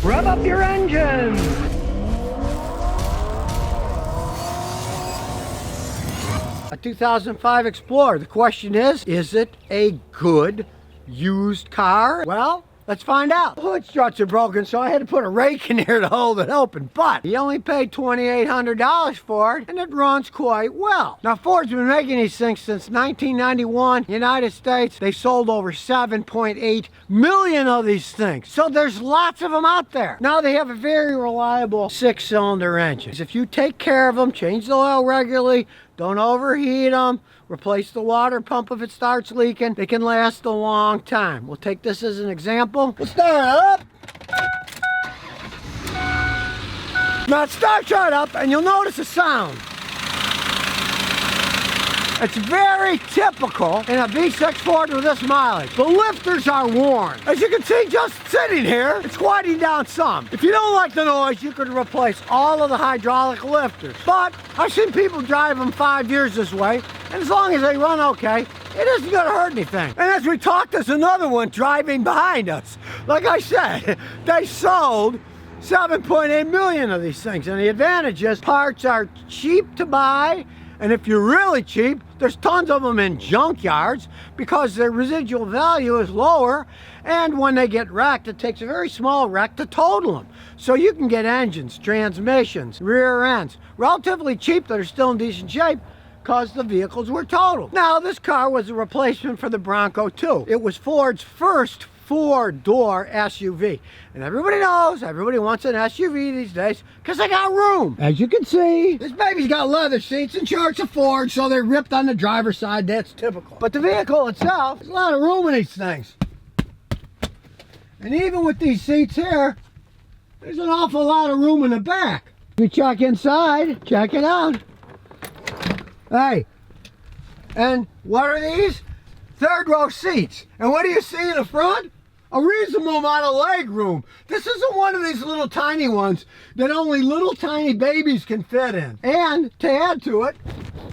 Rev up your engines! A 2005 Explorer. The question is it a good used car? Well, let's find out. The hood struts are broken, so I had to put a rake in here to hold it open, but he only paid $2,800 for it, and it runs quite well. Now, Ford's been making these things since 1991. United States, they sold over 7.8 million of these things. So there's lots of them out there. Now they have a very reliable 6-cylinder engine. If you take care of them, change the oil regularly, don't overheat them, replace the water pump if it starts leaking, they can last a long time. We'll take this as an example. We'll start it up. Now it starts right up and you'll notice a sound. It's very typical in a V6 Ford with this mileage. The lifters are worn. As you can see, just sitting here, it's quieting down some. If you don't like the noise, you could replace all of the hydraulic lifters. But I've seen people drive them 5 years this way, and as long as they run okay, it isn't gonna hurt anything. And as we talked, there's another one driving behind us. Like I said, they sold 7.8 million of these things, and the advantage is parts are cheap to buy. And if you're really cheap, there's tons of them in junkyards because their residual value is lower. And when they get wrecked, it takes a very small wreck to total them. So you can get engines, transmissions, rear ends, relatively cheap that are still in decent shape because the vehicles were totaled. Now, this car was a replacement for the Bronco 2. It was Ford's first 4-door SUV. And everybody knows, everybody wants an SUV these days because they got room. As you can see, this baby's got leather seats, and sure, it's a Ford, so they're ripped on the driver's side. That's typical. But the vehicle itself, there's a lot of room in these things. And even with these seats here, there's an awful lot of room in the back. We check inside, check it out. Hey, and what are these? 3rd row seats. And what do you see in the front? A reasonable amount of leg room. This isn't one of these little tiny ones that only little tiny babies can fit in. And to add to it,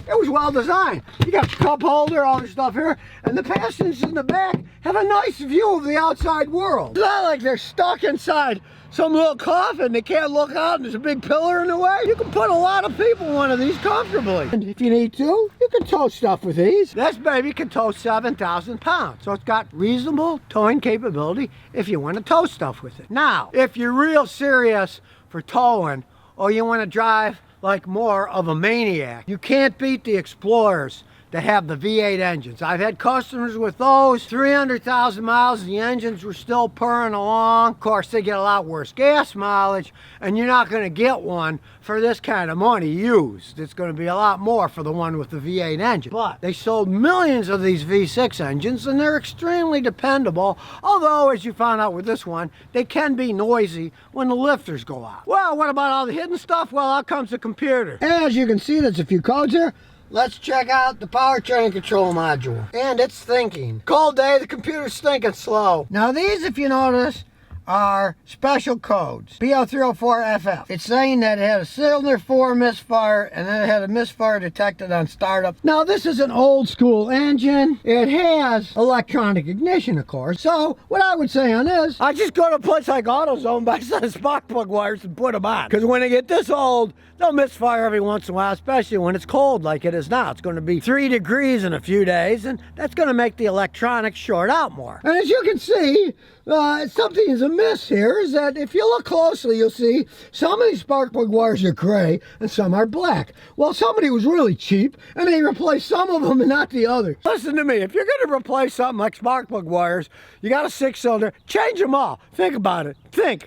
it was well designed. You got the cup holder, all this stuff here, and the passengers in the back have a nice view of the outside world. It's not like they're stuck inside some little coffin, they can't look out and there's a big pillar in the way. You can put a lot of people in one of these comfortably. And if you need to, you can tow stuff with these. This baby can tow 7,000 pounds. So it's got reasonable towing capability if you want to tow stuff with it. Now, if you're real serious for towing, or you want to drive like more of a maniac, you can't beat the Explorers that have the V8 engines. I've had customers with those, 300,000 miles, and the engines were still purring along. Of course, they get a lot worse gas mileage, and you're not gonna get one for this kind of money used. It's gonna be a lot more for the one with the V8 engine. But they sold millions of these V6 engines, and they're extremely dependable, although, as you found out with this one, they can be noisy when the lifters go out. Well, what about all the hidden stuff? Well, out comes the computer. As you can see, there's a few codes here. Let's check out the powertrain control module. And it's thinking. Cold day, the computer's thinking slow. Now these, if you notice, are special codes. P0304FF. It's saying that it had a cylinder 4 misfire, and then it had a misfire detected on startup. Now this is an old school engine. It has electronic ignition, of course. So what I would say on this, I just go to a place like AutoZone, buy some spark plug wires and put them on. Because when they get this old, they'll misfire every once in a while, especially when it's cold like it is now. It's going to be 3 degrees in a few days, and that's going to make the electronics short out more. And as you can see, something is amiss here, is that if you look closely, you'll see some of these spark plug wires are gray and some are black. Well, somebody was really cheap and they replaced some of them and not the others. Listen to me, if you're going to replace something like spark plug wires, you got a 6-cylinder, change them all. Think about it.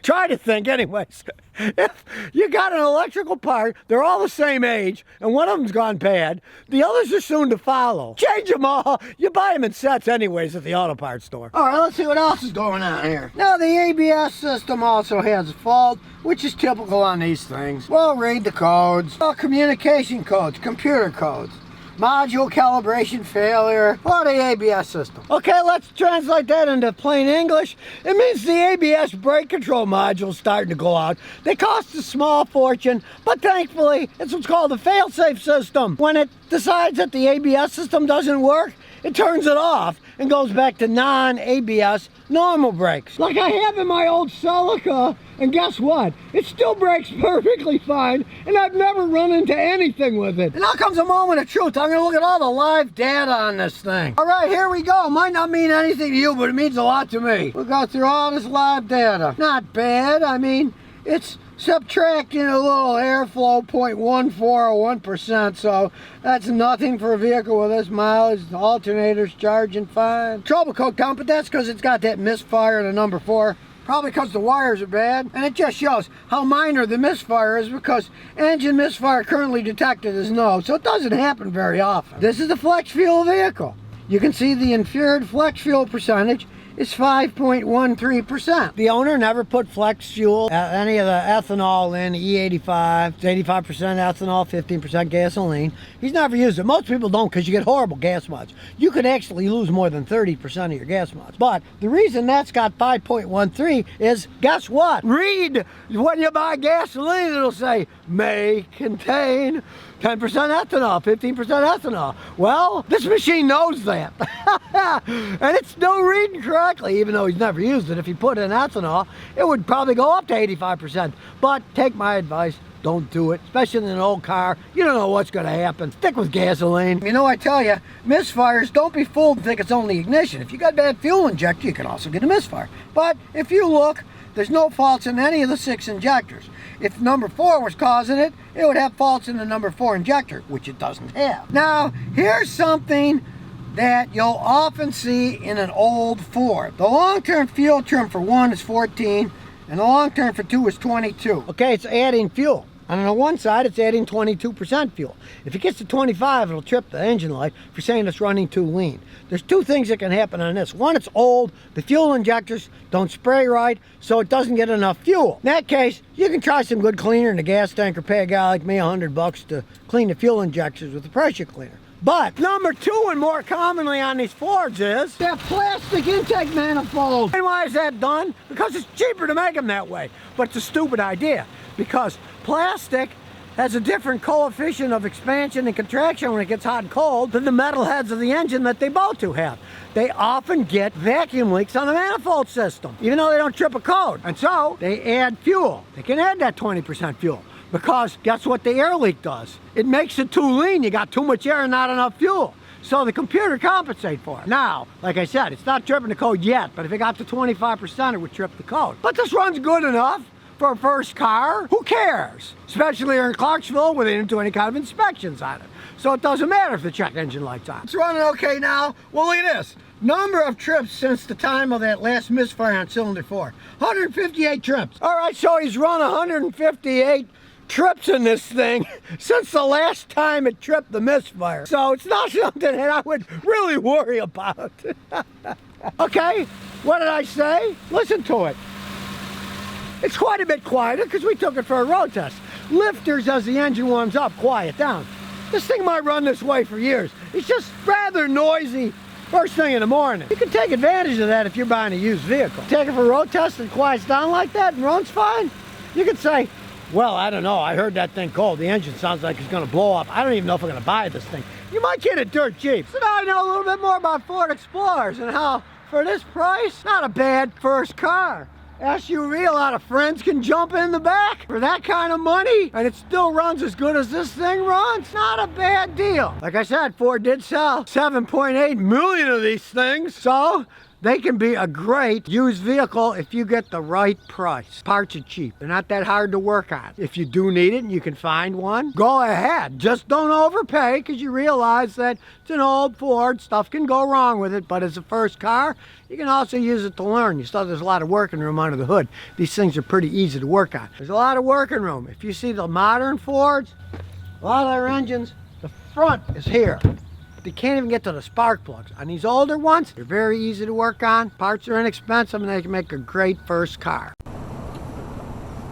Try to think anyways. If you got an electrical part, they're all the same age, and one of them's gone bad, the others are soon to follow. Change them all. You buy them in sets anyways at the auto parts store. All right, let's see what else is going on here. Now, the ABS system also has a fault, which is typical on these things. We'll read the codes. Well, communication codes, computer codes. Module calibration failure, or the ABS system. Okay, let's translate that into plain English. It means the ABS brake control module is starting to go out. They cost a small fortune, but thankfully, it's what's called a fail-safe system. When it decides that the ABS system doesn't work, it turns it off and goes back to non-ABS normal brakes. Like I have in my old Celica, and guess what? It still brakes perfectly fine, and I've never run into anything with it. And now comes a moment of truth. I'm gonna look at all the live data on this thing. All right, here we go. Might not mean anything to you, but it means a lot to me. We'll go through all this live data. Not bad. I mean, it's subtracting a little airflow, 0.141%, so that's nothing for a vehicle with this mileage. The alternator's charging fine. Trouble code count, but that's because it's got that misfire in the number 4. Probably because the wires are bad, and it just shows how minor the misfire is because engine misfire currently detected is no, so it doesn't happen very often. This is a flex fuel vehicle. You can see the inferred flex fuel percentage is 5.13%. The owner never put flex fuel, any of the ethanol in, E85, it's 85% ethanol, 15% gasoline. He's never used it. Most people don't because you get horrible gas mileage. You could actually lose more than 30% of your gas mileage. But the reason that's got 5.13 is, guess what? Read when you buy gasoline, it'll say, may contain 10% ethanol, 15% ethanol. Well, this machine knows that. And it's still reading correctly, even though he's never used it. If he put in ethanol, it would probably go up to 85%. But take my advice, don't do it, especially in an old car. You don't know what's gonna happen. Stick with gasoline. You know, I tell you, misfires, don't be fooled and think it's only ignition. If you got bad fuel injector, you can also get a misfire. But if you look, there's no faults in any of the 6 injectors. If number 4 was causing it, it would have faults in the number 4 injector, which it doesn't have. Now, here's something that you'll often see in an old Ford. The long-term fuel trim for 1 is 14, and the long-term for 2 is 22. Okay, it's adding fuel. And on the one side, it's adding 22% fuel. If it gets to 25, it'll trip the engine light for saying it's running too lean. There's 2 things that can happen on this. One, it's old. The fuel injectors don't spray right, so it doesn't get enough fuel. In that case, you can try some good cleaner in the gas tank or pay a guy like me $100 to clean the fuel injectors with a pressure cleaner. But number 2, and more commonly on these Fords, is that plastic intake manifold. And why is that done? Because it's cheaper to make them that way. But it's a stupid idea, because plastic has a different coefficient of expansion and contraction when it gets hot and cold than the metal heads of the engine that they both do have. They often get vacuum leaks on the manifold system, even though they don't trip a code. And so they add fuel. They can add that 20% fuel. Because guess what the air leak does? It makes it too lean. You got too much air and not enough fuel. So the computer compensates for it. Now, like I said, it's not tripping the code yet, but if it got to 25%, it would trip the code. But this runs good enough for a first car. Who cares? Especially here in Clarksville where they didn't do any kind of inspections on it. So it doesn't matter if the check engine light's on. It's running okay now. Well, look at this. Number of trips since the time of that last misfire on cylinder 4. 158 trips. All right, so he's run 158 trips in this thing since the last time it tripped the misfire. So it's not something that I would really worry about. Okay, what did I say? Listen to it. It's quite a bit quieter because we took it for a road test. Lifters, as the engine warms up, quiet down. This thing might run this way for years. It's just rather noisy first thing in the morning. You can take advantage of that if you're buying a used vehicle. Take it for a road test and it quiets down like that and runs fine. You could say, well, I don't know, I heard that thing cold. The engine sounds like it's gonna blow up. I don't even know if I'm gonna buy this thing. You might get it dirt cheap. So now I know a little bit more about Ford Explorers and how, for this price, not a bad first car. SUV, a lot of friends can jump in the back for that kind of money, and it still runs as good as this thing runs. Not a bad deal. Like I said, Ford did sell 7.8 million of these things, so they can be a great used vehicle if you get the right price. Parts are cheap. They're not that hard to work on. If you do need it and you can find one, go ahead. Just don't overpay because you realize that it's an old Ford. Stuff can go wrong with it, but as a first car, you can also use it to learn. You still, there's a lot of working room under the hood. These things are pretty easy to work on. There's a lot of working room. If you see the modern Fords, a lot of their engines, the front is here. They can't even get to the spark plugs. On these older ones, they're very easy to work on. Parts are inexpensive and they can make a great first car.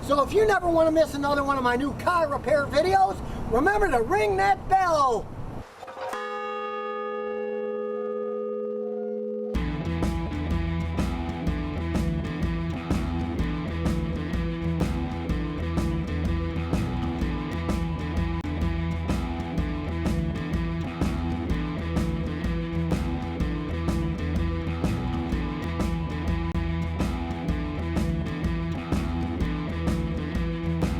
So if you never want to miss another one of my new car repair videos, remember to ring that bell.